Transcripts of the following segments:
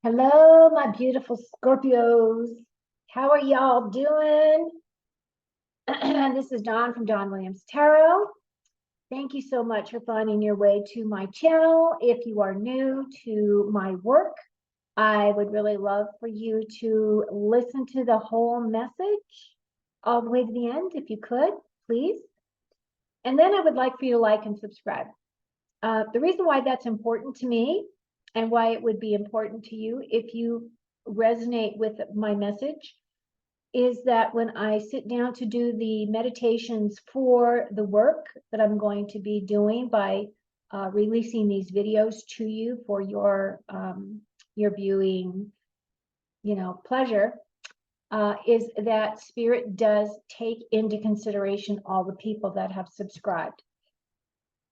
Hello, my beautiful Scorpios. How are y'all doing? This is Dawn from Dawn Williams Tarot. Thank you so much for finding your way to my channel. If you are new to my work, I would really love for you to listen to the whole message all the way to the end, if you could, please. And then I would like for you to like and subscribe. The reason why that's important to me and why it would be important to you if you resonate with my message is that when I sit down to do the meditations for the work that I'm going to be doing by releasing these videos to you for your viewing, pleasure, is that Spirit does take into consideration all the people that have subscribed.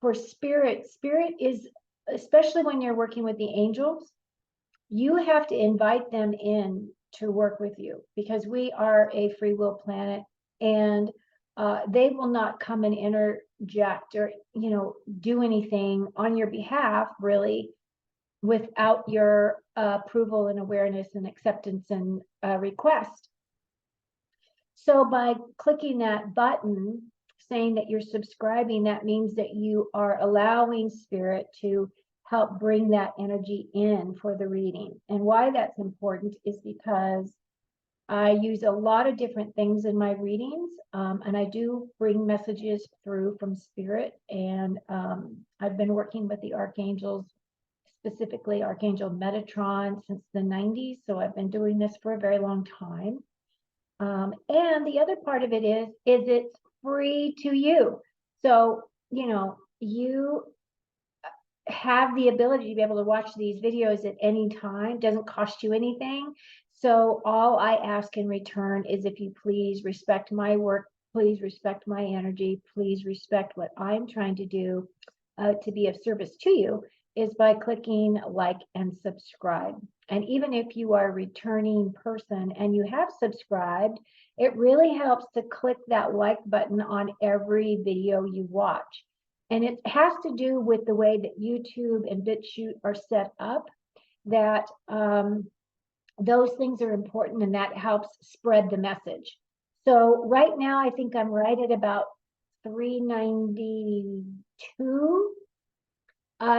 For Spirit is, especially when you're working with the angels, you have to invite them in to work with you because we are a free will planet, and they will not come and interject or do anything on your behalf really without your approval and awareness and acceptance and request. So by clicking that button saying that you're subscribing, that means that you are allowing Spirit to help bring that energy in for the reading. And why that's important is because I use a lot of different things in my readings, and I do bring messages through from Spirit. And I've been working with the archangels, specifically Archangel Metatron, since the 90s. So I've been doing this for a very long time. And the other part of it is it's free to you. So, you have the ability to be able to watch these videos at any time. Doesn't cost you anything. So all I ask in return is if you please respect my work, please respect my energy, please respect what I'm trying to do to be of service to you, is by clicking like and subscribe. And even if you are a returning person and you have subscribed, it really helps to click that like button on every video you watch. And it has to do with the way that YouTube and BitChute are set up, that those things are important, and that helps spread the message. So right now, I think I'm right at about 392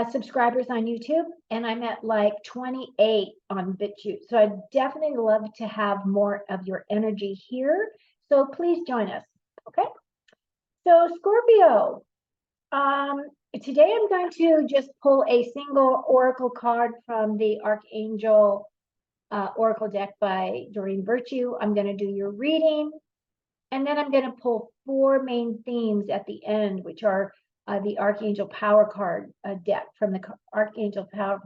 subscribers on YouTube, and I'm at like 28 on BitChute. So I'd definitely love to have more of your energy here. So please join us. Okay. So Scorpio, today I'm going to just pull a single oracle card from the Archangel Oracle deck by Doreen Virtue. I'm going to do your reading, and then I'm going to pull 4 main themes at the end, which are the Archangel Power card deck from the Archangel Power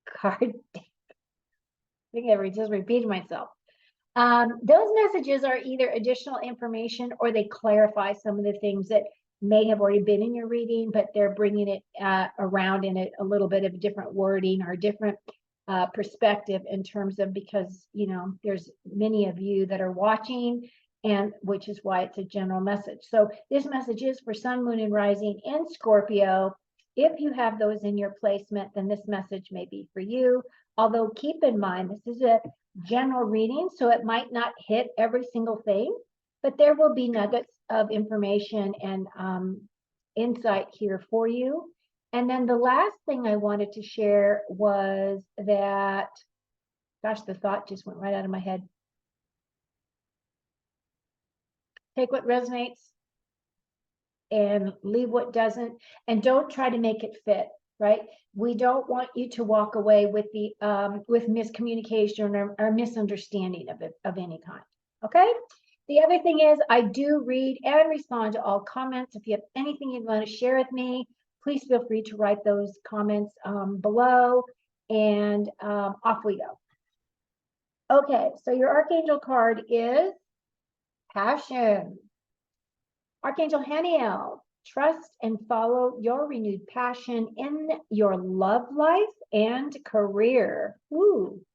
card deck. I think I just repeated myself. Those messages are either additional information or they clarify some of the things that may have already been in your reading, but they're bringing it around in a little bit of different wording or different perspective in terms of, because there's many of you that are watching, and which is why it's a general message. So this message is for Sun, Moon, and Rising in Scorpio. If you have those in your placement, then this message may be for you. Although keep in mind, this is a general reading, so it might not hit every single thing, but there will be nuggets of information and insight here for you. And then the last thing I wanted to share was that, gosh, the thought just went right out of my head. Take what resonates and leave what doesn't, and don't try to make it fit, right? We don't want you to walk away with the with miscommunication or misunderstanding of any kind. Okay. The other thing is, I do read and respond to all comments. If you have anything you'd want to share with me, please feel free to write those comments below, and off we go. Okay, so your Archangel card is Passion. Archangel Haniel, trust and follow your renewed passion in your love life and career. Ooh,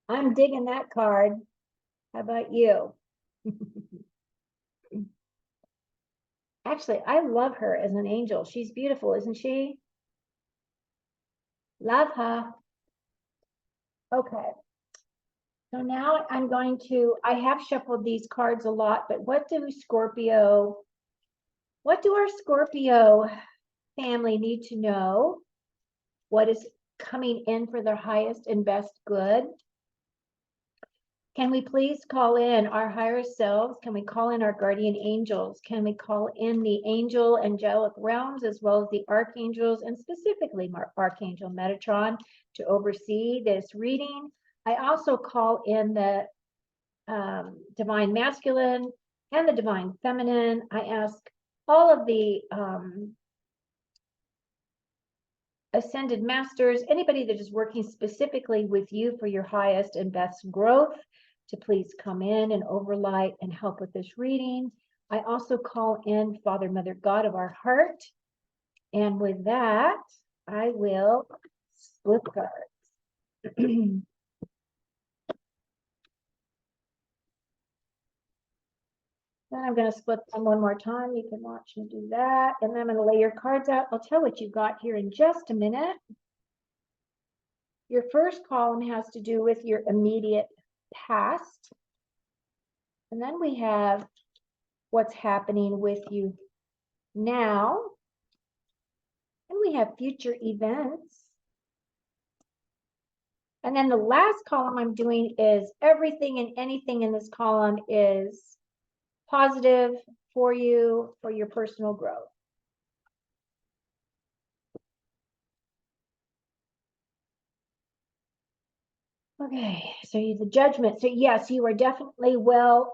I'm digging that card. How about you? Actually, I love her as an angel. She's beautiful, isn't she? Love her. Okay. So now I'm going to, I have shuffled these cards a lot, but what do our Scorpio family need to know? What is coming in for their highest and best good? Can we please call in our higher selves? Can we call in our guardian angels? Can we call in the angel angelic realms as well as the archangels, and specifically Archangel Metatron, to oversee this reading? I also call in the divine masculine and the divine feminine. I ask all of the ascended masters, anybody that is working specifically with you for your highest and best growth, to please come in and overlight and help with this reading. I also call in Father, Mother, God of our heart. And with that, I will split cards. Then I'm going to split them one more time. You can watch me do that. And then I'm going to lay your cards out. I'll tell what you got here in just a minute. Your first column has to do with your immediate past. And then we have what's happening with you now. And we have future events. And then the last column I'm doing is everything and anything in this column is positive for you, for your personal growth. Okay, so the judgment. So yes, you are definitely well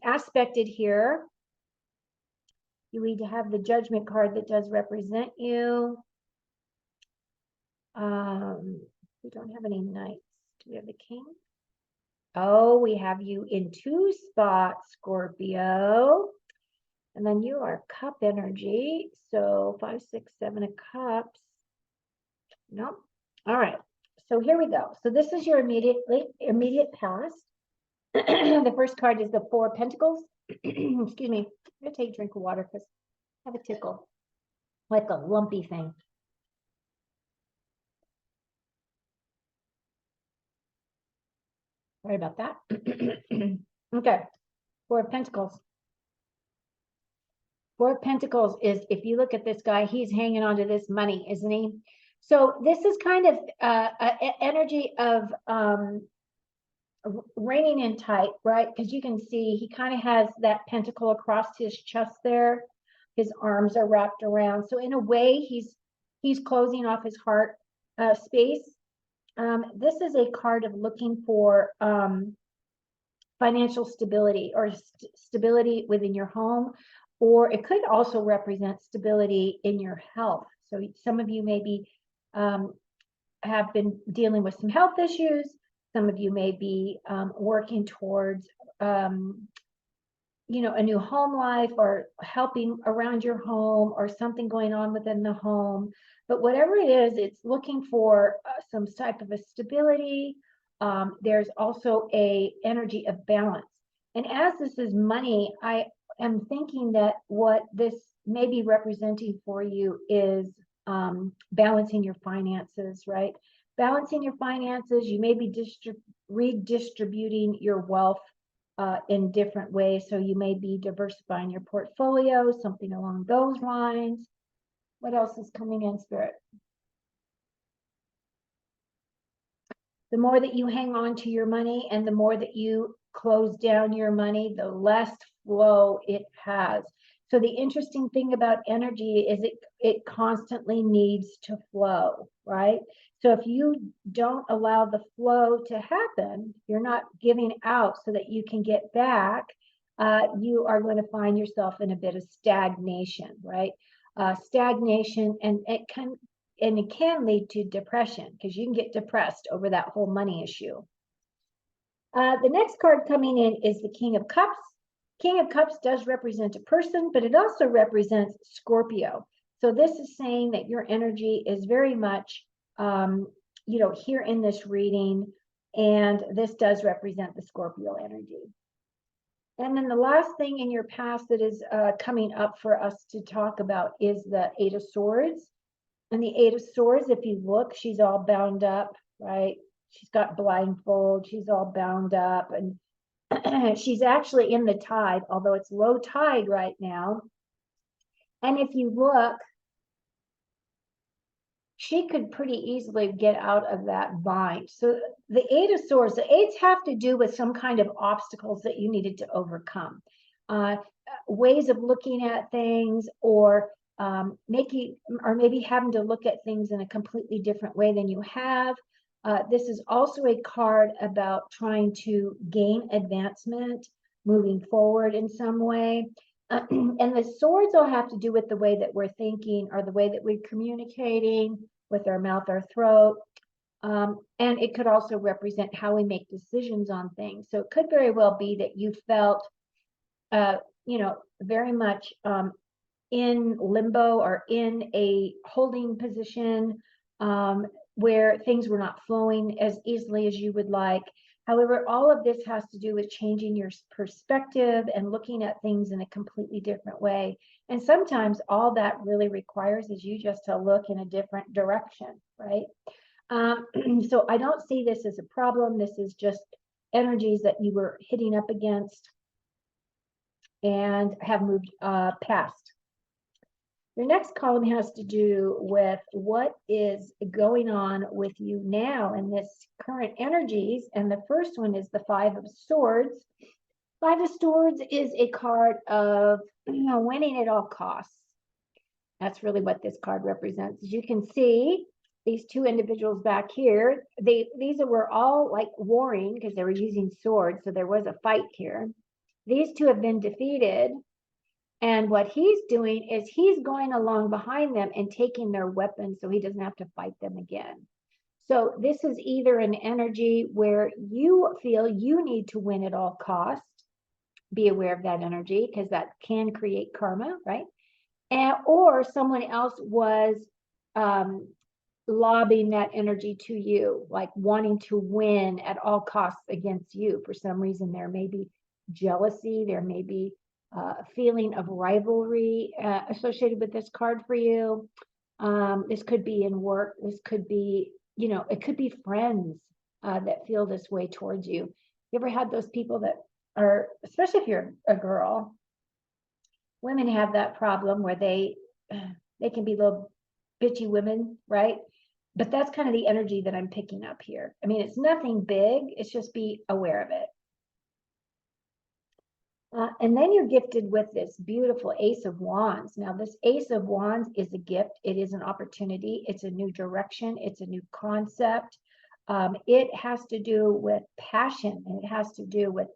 aspected here. You need to have the judgment card that does represent you. We don't have any knights. Do we have the king? Oh, we have you in 2 spots, Scorpio. And then you are cup energy. So 5, 6, 7 of cups. Nope. All right. So here we go. So this is your immediate past. The first card is the 4 of Pentacles. Excuse me. I'm going to take a drink of water because I have a tickle. Like a lumpy thing. Sorry about that. Okay. 4 of Pentacles. 4 of Pentacles is, if you look at this guy, he's hanging on to this money, isn't he? So this is kind of energy of reining in tight, right? Because you can see he kind of has that pentacle across his chest there. His arms are wrapped around. So in a way, he's closing off his heart space. This is a card of looking for financial stability or stability within your home, or it could also represent stability in your health. So some of you maybe have been dealing with some health issues. Some of you may be working towards, a new home life, or helping around your home, or something going on within the home. But whatever it is, it's looking for some type of a stability. There's also a energy of balance. And as this is money, I am thinking that what this may be representing for you is balancing your finances, right? Balancing your finances. You may be redistributing your wealth in different ways. So you may be diversifying your portfolio, something along those lines. What else is coming in, Spirit? The more that you hang on to your money and the more that you close down your money, the less flow it has. So the interesting thing about energy is it constantly needs to flow, right? So if you don't allow the flow to happen, you're not giving out so that you can get back, you are going to find yourself in a bit of stagnation, right? Stagnation, and it can lead to depression, because you can get depressed over that whole money issue. The next card coming in is the King of Cups. King of Cups does represent a person, but it also represents Scorpio. So this is saying that your energy is very much, here in this reading, and this does represent the Scorpio energy. And then the last thing in your past that is coming up for us to talk about is the 8 of Swords. And the 8 of Swords, if you look, she's all bound up, right? she's got blindfold, she's all bound up, and she's actually in the tide, although it's low tide right now. And if you look, she could pretty easily get out of that bind. So the Eight of Swords, the eights have to do with some kind of obstacles that you needed to overcome. Ways of looking at things, or maybe having to look at things in a completely different way than you have. This is also a card about trying to gain advancement, moving forward in some way. And the swords all have to do with the way that we're thinking, or the way that we're communicating with our mouth, our throat. And it could also represent how we make decisions on things. So it could very well be that you felt, very much in limbo, or in a holding position, where things were not flowing as easily as you would like. However, all of this has to do with changing your perspective and looking at things in a completely different way. And sometimes all that really requires is you just to look in a different direction, right? So I don't see this as a problem. This is just energies that you were hitting up against and have moved past. Your next column has to do with what is going on with you now in this current energies. And the first one is the Five of Swords. Five of Swords is a card of winning at all costs. That's really what this card represents. As you can see, these two individuals back here, these were all like warring because they were using swords. So there was a fight here. These two have been defeated. And what he's doing is he's going along behind them and taking their weapons so he doesn't have to fight them again. So this is either an energy where you feel you need to win at all costs. Be aware of that energy, because that can create karma, right? Or someone else was lobbying that energy to you, like wanting to win at all costs against you. For some reason, there may be jealousy, there may be a feeling of rivalry associated with this card for you. This could be in work. This could be, it could be friends that feel this way towards you. You ever had those people that are, especially if you're a girl, women have that problem where they can be little bitchy women, right? But that's kind of the energy that I'm picking up here. I mean, it's nothing big. It's just be aware of it. And then you're gifted with this beautiful Ace of Wands. Now, this Ace of Wands is a gift. It is an opportunity. It's a new direction. It's a new concept. It has to do with passion, and it has to do with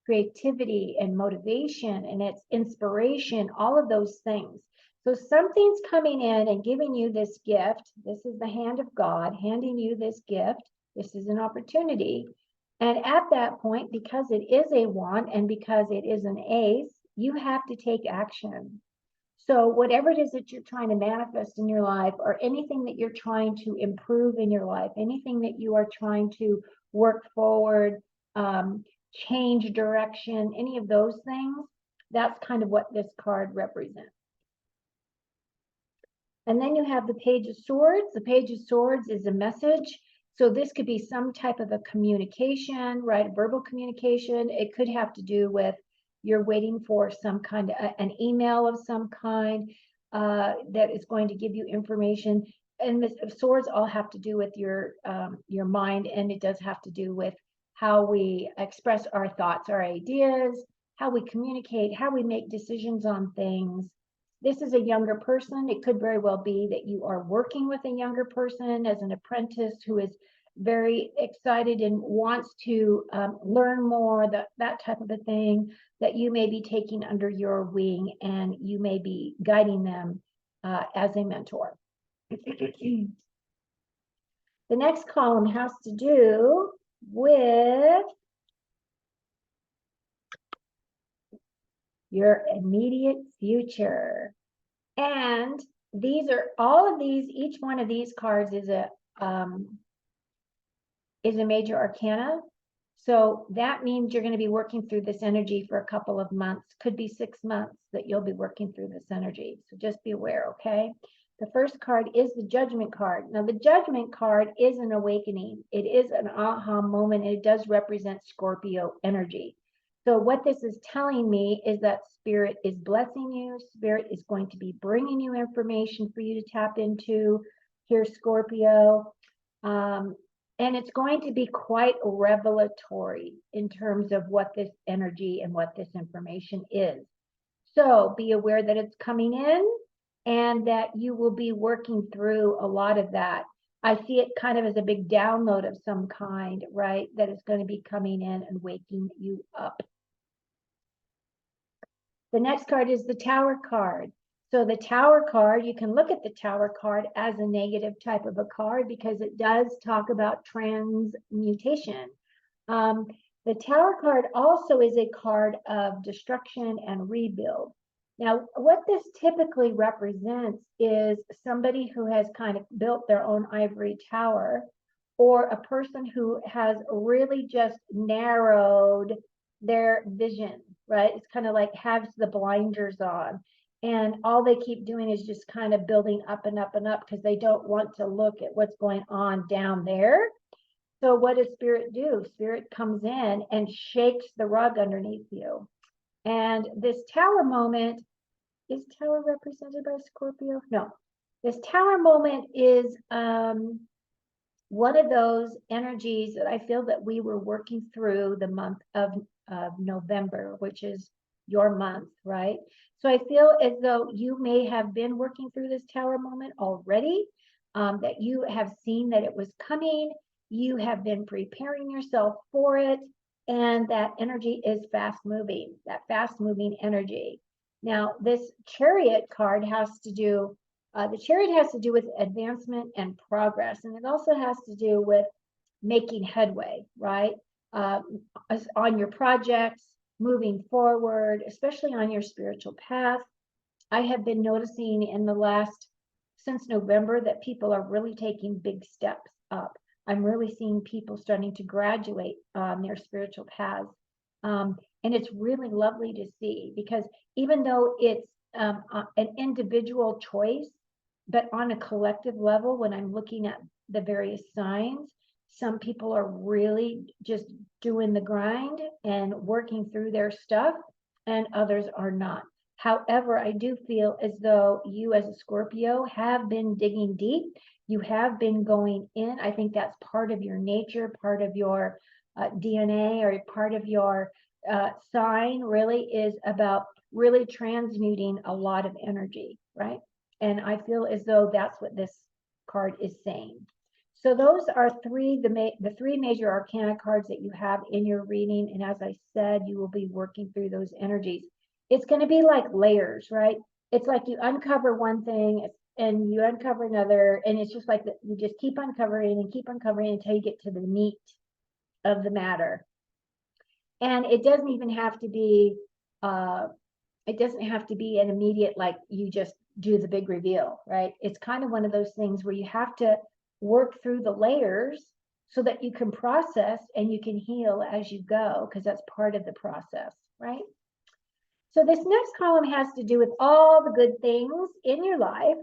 creativity and motivation, and it's inspiration, all of those things. So something's coming in and giving you this gift. This is the hand of God handing you this gift. This is an opportunity. And at that point, because it is a wand and because it is an ace, you have to take action. So whatever it is that you're trying to manifest in your life, or anything that you're trying to improve in your life, anything that you are trying to work forward, change direction, any of those things, that's kind of what this card represents. And then you have the Page of Swords. The Page of Swords is a message. So this could be some type of a communication, right? A verbal communication. It could have to do with you're waiting for some kind of an email of some kind that is going to give you information. And the swords all have to do with your mind, and it does have to do with how we express our thoughts, our ideas, how we communicate, how we make decisions on things. This is a younger person. It could very well be that you are working with a younger person as an apprentice who is very excited and wants to learn more, that type of a thing, that you may be taking under your wing, and you may be guiding them as a mentor. The next column has to do with your immediate future. And these are all of these, each one of these cards is a major arcana. So that means you're going to be working through this energy for a couple of months, could be 6 months that you'll be working through this energy. So just be aware, okay? The first card is the Judgment card. Now, the Judgment card is an awakening. It is an aha moment. And it does represent Scorpio energy. So what this is telling me is that Spirit is blessing you. Spirit is going to be bringing you information for you to tap into here, Scorpio. And it's going to be quite revelatory in terms of what this energy and what this information is. So be aware that it's coming in and that you will be working through a lot of that. I see it kind of as a big download of some kind, right? That is going to be coming in and waking you up. The next card is the Tower card. So the Tower card, you can look at the Tower card as a negative type of a card because it does talk about transmutation. The Tower card also is a card of destruction and rebuild. Now, what this typically represents is somebody who has kind of built their own ivory tower, or a person who has really just narrowed their vision, right? It's kind of like has the blinders on. And all they keep doing is just kind of building up and up and up because they don't want to look at what's going on down there. So what does Spirit do? Spirit comes in and shakes the rug underneath you. And this Tower moment, is Tower represented by Scorpio? No. This Tower moment is one of those energies that I feel that we were working through the month of November, which is your month, right? So I feel as though you may have been working through this Tower moment already, that you have seen that it was coming, you have been preparing yourself for it, and that energy is fast moving, that fast moving energy. Now, this Chariot card has to do, the Chariot has to do with advancement and progress, and it also has to do with making headway, right? On your projects, moving forward, especially on your spiritual path. I have been noticing in the last, since November, that people are really taking big steps up. I'm really seeing people starting to graduate on their spiritual paths. And it's really lovely to see because even though it's an individual choice, but on a collective level, when I'm looking at the various signs, some people are really just doing the grind and working through their stuff, and others are not. However, I do feel as though you as a Scorpio have been digging deep. You have been going in. I think that's part of your nature, part of your DNA, or part of your sign really is about really transmuting a lot of energy, right? And I feel as though that's what this card is saying. So those are the three major arcana cards that you have in your reading. And as I said, you will be working through those energies. It's going to be like layers, right? It's like you uncover one thing and you uncover another, and it's just like you just keep uncovering and keep uncovering until you get to the meat of the matter. And it doesn't even have to be an immediate, like you just do the big reveal, right? It's kind of one of those things where you have to work through the layers so that you can process and you can heal as you go, because that's part of the process, right? So this next column has to do with all the good things in your life.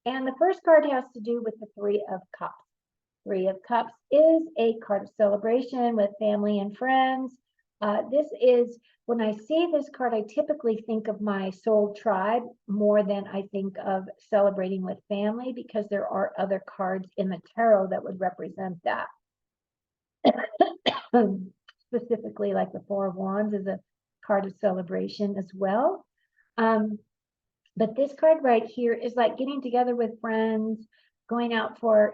And the first card has to do with the Three of Cups. Three of Cups is a card of celebration with family and friends. This is, when I see this card, I typically think of my soul tribe more than I think of celebrating with family, because there are other cards in the tarot that would represent that. Specifically, like the Four of Wands is a card of celebration as well. But this card right here is like getting together with friends, going out for,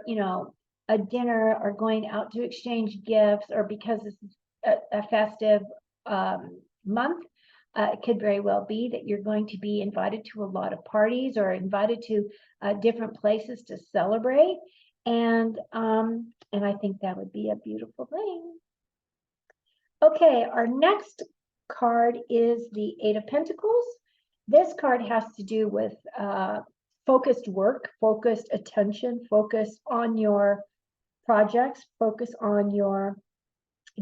a dinner, or going out to exchange gifts, or because this is a festive month, it could very well be that you're going to be invited to a lot of parties or invited to different places to celebrate. And I think that would be a beautiful thing. Okay, our next card is the Eight of Pentacles. This card has to do with focused work, focused attention, focus on your projects, focus on your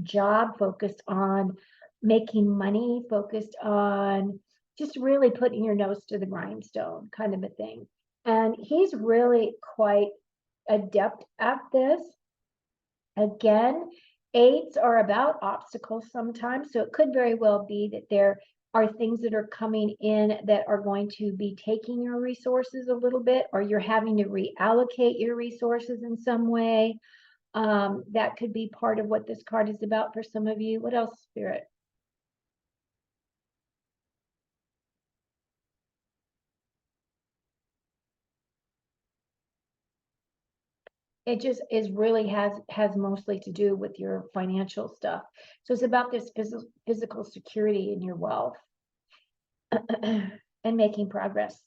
job, focused on making money, focused on just really putting your nose to the grindstone kind of a thing. And he's really quite adept at this. Again, eights are about obstacles sometimes, so it could very well be that there are things that are coming in that are going to be taking your resources a little bit, or you're having to reallocate your resources in some way. That could be part of what this card is about for some of you. What else, Spirit? It just is really has mostly to do with your financial stuff. So it's about this physical security in your wealth and making progress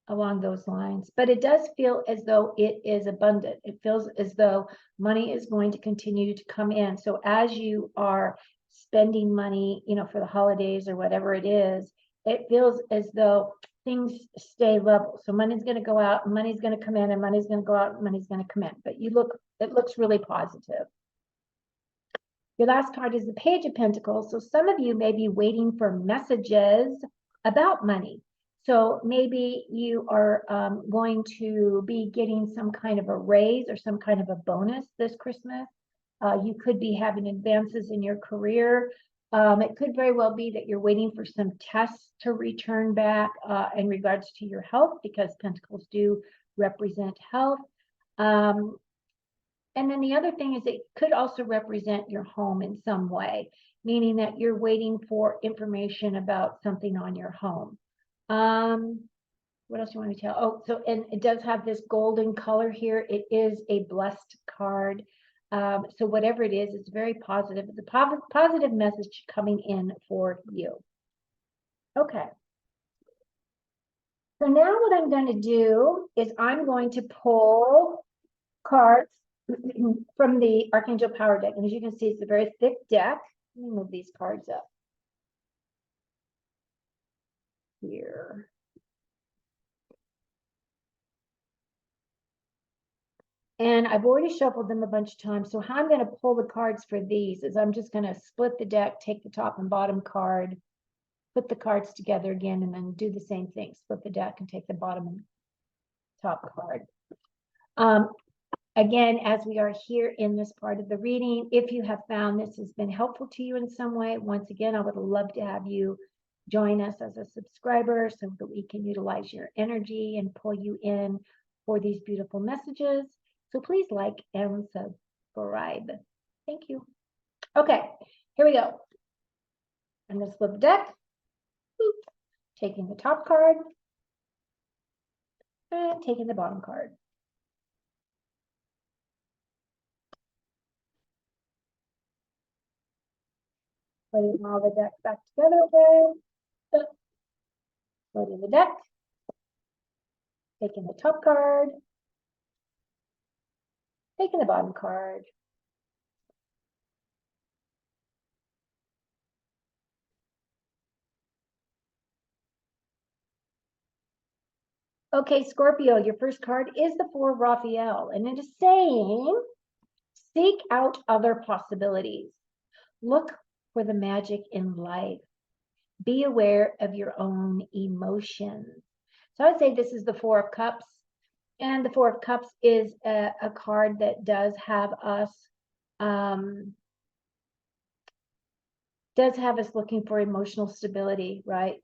along those lines. But it does feel as though it is abundant. It feels as though money is going to continue to come in. So as you are spending money, for the holidays or whatever it is, it feels as though things stay level. So money's going to go out, and money's going to come in, and money's going to go out, and money's going to come in. But it looks really positive. Your last card is the Page of Pentacles. So some of you may be waiting for messages about money. So maybe you are going to be getting some kind of a raise or some kind of a bonus this Christmas. You could be having advances in your career. It could very well be that you're waiting for some tests to return back in regards to your health, because Pentacles do represent health. And then the other thing is it could also represent your home in some way, meaning that you're waiting for information about something on your home. What else do you want me to tell? Oh, so, and it does have this golden color here. It is a blessed card. So whatever it is, it's very positive. It's a positive message coming in for you. Okay. So now what I'm going to do is I'm going to pull cards from the Archangel Power deck. And as you can see, it's a very thick deck. Let me move these cards up here. And I've already shuffled them a bunch of times. So how I'm going to pull the cards for these is I'm just going to split the deck, take the top and bottom card, put the cards together again, and then do the same thing. Split the deck and take the bottom and top card. Again, as we are here in this part of the reading, if you have found this has been helpful to you in some way, once again, I would love to have you join us as a subscriber so that we can utilize your energy and pull you in for these beautiful messages. So please like and subscribe. Thank you. Okay, here we go. I'm going to flip the deck. Taking the top card and taking the bottom card. Putting all the decks back together again. Loading the deck. Taking the top card. Taking the bottom card. Okay, Scorpio, your first card is the Four of Raphael, and it is saying, seek out other possibilities. Look for the magic in life. Be aware of your own emotions. So I would say this is the Four of Cups. And the Four of Cups is a card that does have us looking for emotional stability, right?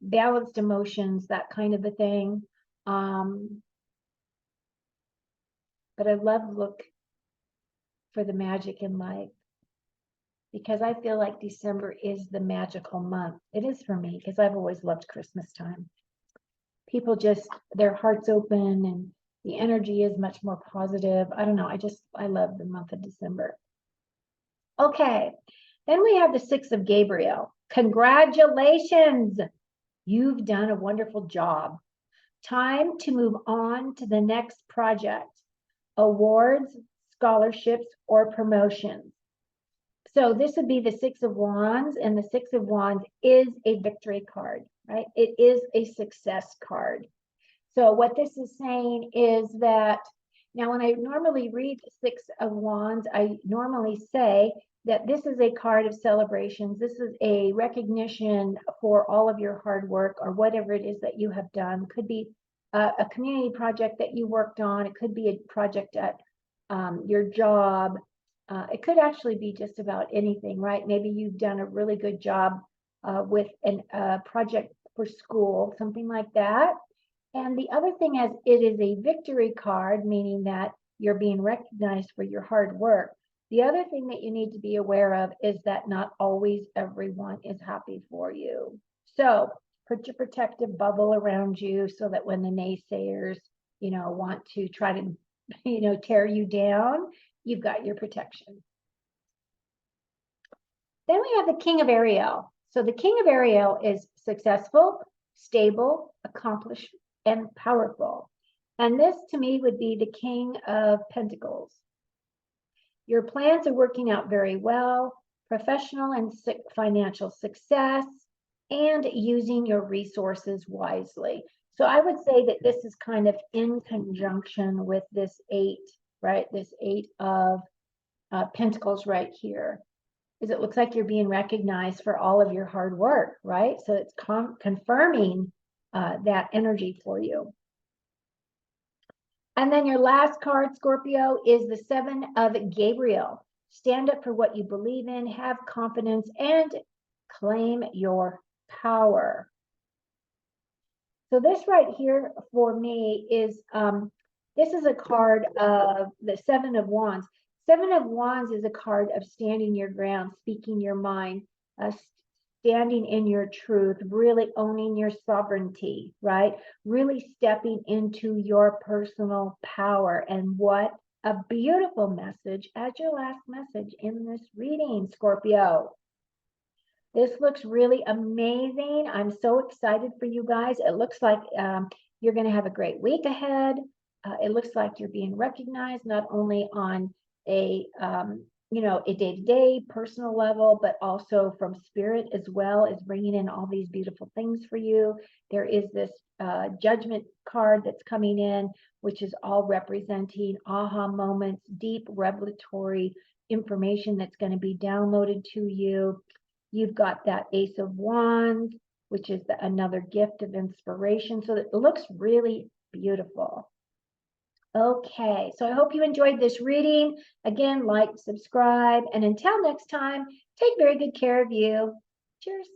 Balanced emotions, that kind of a thing. But I look for the magic in life, because I feel like December is the magical month. It is for me, because I've always loved Christmas time. People just, their hearts open and the energy is much more positive. I don't know. I love the month of December. Okay. Then we have the Six of Gabriel. Congratulations. You've done a wonderful job. Time to move on to the next project. Awards, scholarships, or promotions. So this would be the Six of Wands, and the Six of Wands is a victory card, right? It is a success card. So what this is saying is that, now when I normally read the Six of Wands, I normally say that this is a card of celebrations. This is a recognition for all of your hard work or whatever it is that you have done. Could be a community project that you worked on. It could be a project at your job. It could actually be just about anything, right? Maybe you've done a really good job with a project for school, something like that. And the other thing is, it is a victory card, meaning that you're being recognized for your hard work. The other thing that you need to be aware of is that not always everyone is happy for you. So put your protective bubble around you so that when the naysayers, want to try to, tear you down, you've got your protection. Then we have the King of Ariel. So the King of Ariel is successful, stable, accomplished, and powerful. And this to me would be the King of Pentacles. Your plans are working out very well, professional and financial success, and using your resources wisely. So I would say that this is kind of in conjunction with this 8, right? This 8 of Pentacles right here. Is it looks like you're being recognized for all of your hard work, right? So it's confirming that energy for you. And then your last card, Scorpio, is the 7 of Gabriel. Stand up for what you believe in, have confidence, and claim your power. So this right here for me is, this is a card of the 7 of Wands. 7 of Wands is a card of standing your ground, speaking your mind, standing in your truth, really owning your sovereignty, right? Really stepping into your personal power. And what a beautiful message as your last message in this reading, Scorpio. This looks really amazing. I'm so excited for you guys. It looks like you're going to have a great week ahead. It looks like you're being recognized not only on a a day-to-day personal level, but also from spirit as well, as bringing in all these beautiful things for you. There is this judgment card that's coming in, which is all representing aha moments, deep revelatory information that's going to be downloaded to you. You've got that Ace of Wands, which is another gift of inspiration. So it looks really beautiful. Okay, so I hope you enjoyed this reading. Again, like, subscribe, and until next time, take very good care of you. Cheers.